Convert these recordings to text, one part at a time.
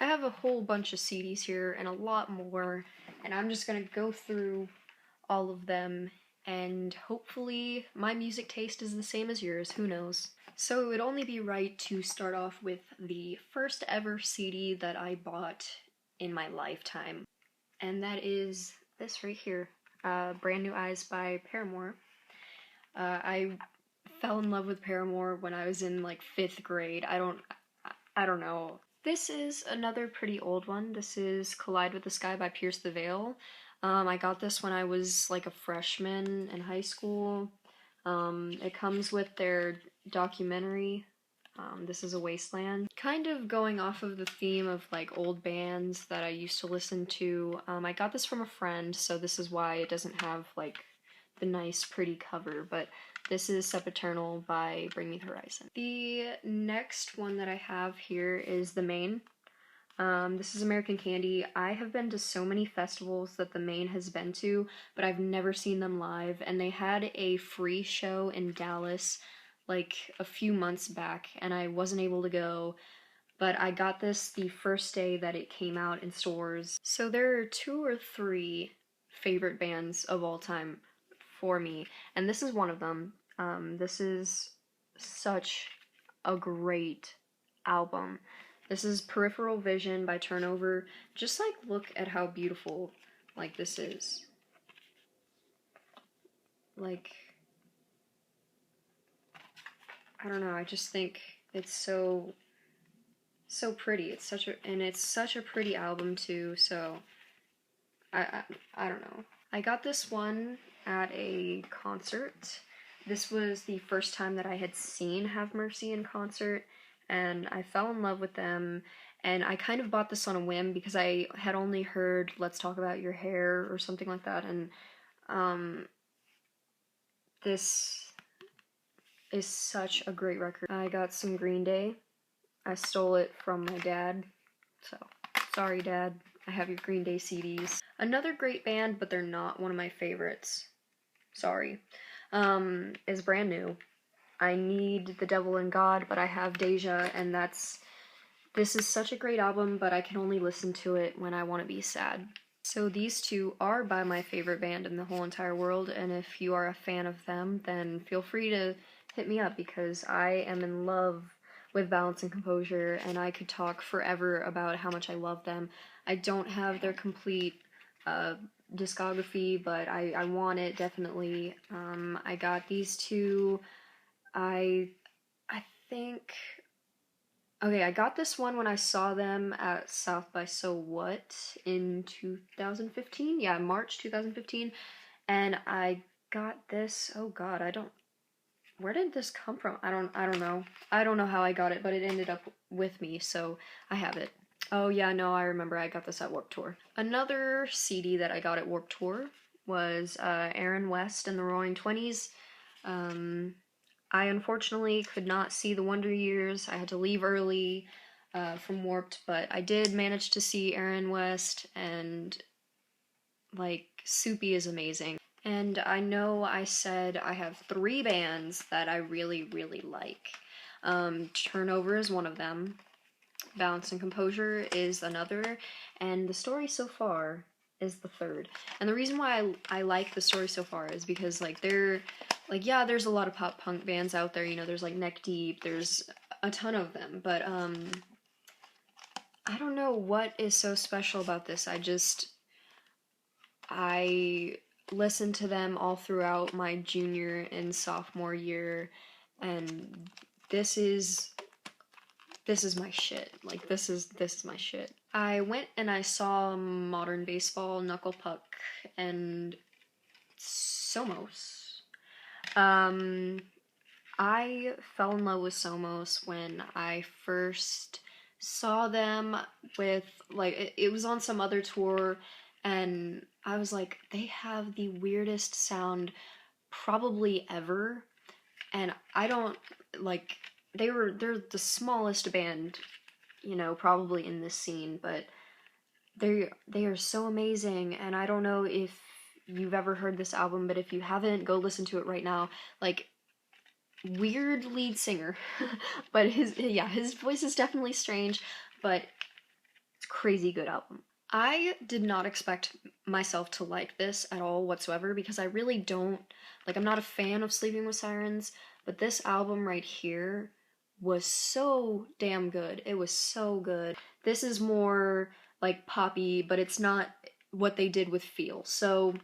I have a whole bunch of CDs here and a lot more, and I'm just gonna go through all of them, and hopefully my music taste is the same as yours, who knows. So it would only be right to start off with the first ever CD that I bought in my lifetime, and that is this right here, Brand New Eyes by Paramore. I fell in love with Paramore when I was in like 5th grade. I don't know. This is another pretty old one. This is Collide with the Sky by Pierce the Veil. I got this when I was like a freshman in high school. It comes with their documentary, This Is a Wasteland. Kind of going off of the theme of like old bands that I used to listen to. I got this from a friend, so this is why it doesn't have like the nice pretty cover, but this is Sempiternal by Bring Me the Horizon. The next one that I have here is the Maine. This is American Candy. I have been to so many festivals that the Maine has been to, but I've never seen them live, and they had a free show in Dallas like a few months back, and I wasn't able to go, but I got this the first day that it came out in stores. So there are 2 or 3 favorite bands of all time for me, and this is one of them. This is such a great album. This is Peripheral Vision by Turnover. Just like look at how beautiful like this is. Like, I don't know, I just think it's so pretty. It's such a pretty album too, so I don't know. I got this one at a concert. This was the first time that I had seen Have Mercy in concert, and I fell in love with them, and I kind of bought this on a whim because I had only heard Let's Talk About Your Hair or something like that, and this is such a great record. I got some Greenday. I stole it from my dad, so sorry Dad, I have your Greenday CDs. Another great band, but they're not one of my favorites, sorry, is brand new. I need The Devil and God, but I have Deja, and this is such a great album, but I can only listen to it when I want to be sad. So these two are by my favorite band in the whole entire world, and if you are a fan of them, then feel free to hit me up, because I am in love with Balance and Composure, and I could talk forever about how much I love them. I don't have their complete discography, but I want it, definitely. I got these two, I think, okay, I got this one when I saw them at South by So What in 2015, yeah, March 2015, and I got this, oh god, where did this come from? I don't know. I don't know how I got it, but it ended up with me, so I have it. Oh yeah, no, I remember I got this at Warped Tour. Another CD that I got at Warped Tour was Aaron West and the Roaring Twenties. I unfortunately could not see the Wonder Years. I had to leave early from Warped, but I did manage to see Aaron West, and like, Soupy is amazing. And I know I said I have 3 bands that I really, really like. Turnover is one of them. Balance and Composure is another. And The Story So Far is the third. And the reason why I like The Story So Far is because, like, yeah, there's a lot of pop punk bands out there, you know, there's like Neck Deep, there's a ton of them, but I don't know what is so special about this. I listened to them all throughout my junior and sophomore year, and this is my shit. Like, this is my shit. I went and I saw Modern Baseball, Knuckle Puck, and Somos. I fell in love with Somos when I first saw them with, like, it was on some other tour, and I was like, they have the weirdest sound probably ever, and I don't, like, they're the smallest band, you know, probably in this scene, but they are so amazing, and I don't know if you've ever heard this album, but if you haven't, go listen to it right now. Like, weird lead singer, but his voice is definitely strange, but It's a crazy good album. I did not expect myself to like this at all whatsoever because I really don't, like, I'm not a fan of Sleeping with Sirens, but this album right here was so damn good. It was so good. This is more like poppy, but it's not what they did with Feel. So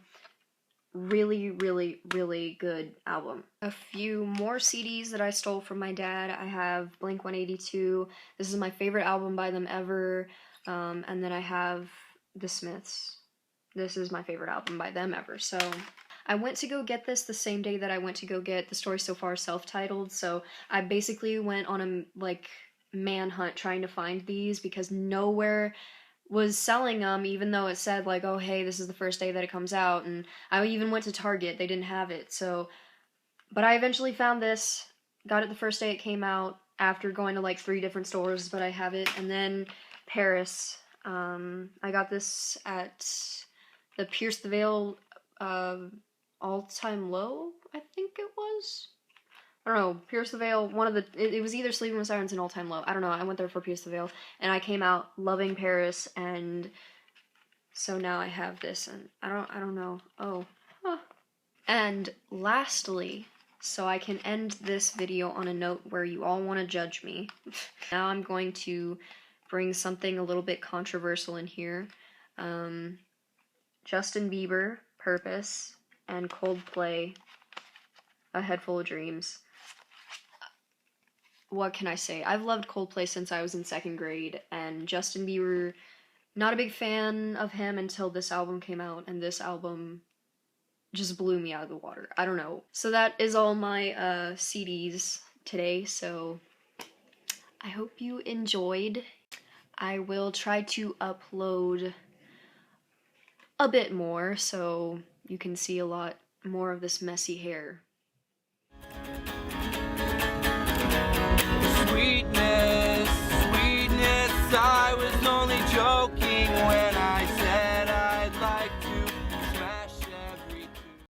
really, really, really good album. A few more CDs that I stole from my dad. I have Blink-182. This is my favorite album by them ever. And then I have The Smiths. This is my favorite album by them ever. So I went to go get this the same day that I went to go get The Story So Far self-titled. So I basically went on a like manhunt trying to find these because nowhere was selling them, even though it said like, oh hey, this is the first day that it comes out. And I even went to Target, they didn't have it. So, but I eventually found this, got it the first day it came out after going to like 3 different stores, but I have it. And then PVRIS. I got this at the Pierce the Veil All-Time Low, I think it was. I don't know, Pierce the Veil, one of the, it was either Sleeping with Sirens and All-Time Low. I don't know, I went there for Pierce the Veil, and I came out loving PVRIS, and so now I have this, and I don't know, oh. Huh. And lastly, so I can end this video on a note where you all want to judge me, now I'm going to bring something a little bit controversial in here. Justin Bieber, Purpose, and Coldplay, A Head Full of Dreams. What can I say? I've loved Coldplay since I was in 2nd grade, and Justin Bieber, not a big fan of him until this album came out, and this album just blew me out of the water. I don't know. So that is all my CDs today, so I hope you enjoyed. I will try to upload a bit more so you can see a lot more of this messy hair. Sweetness, sweetness, I was only joking when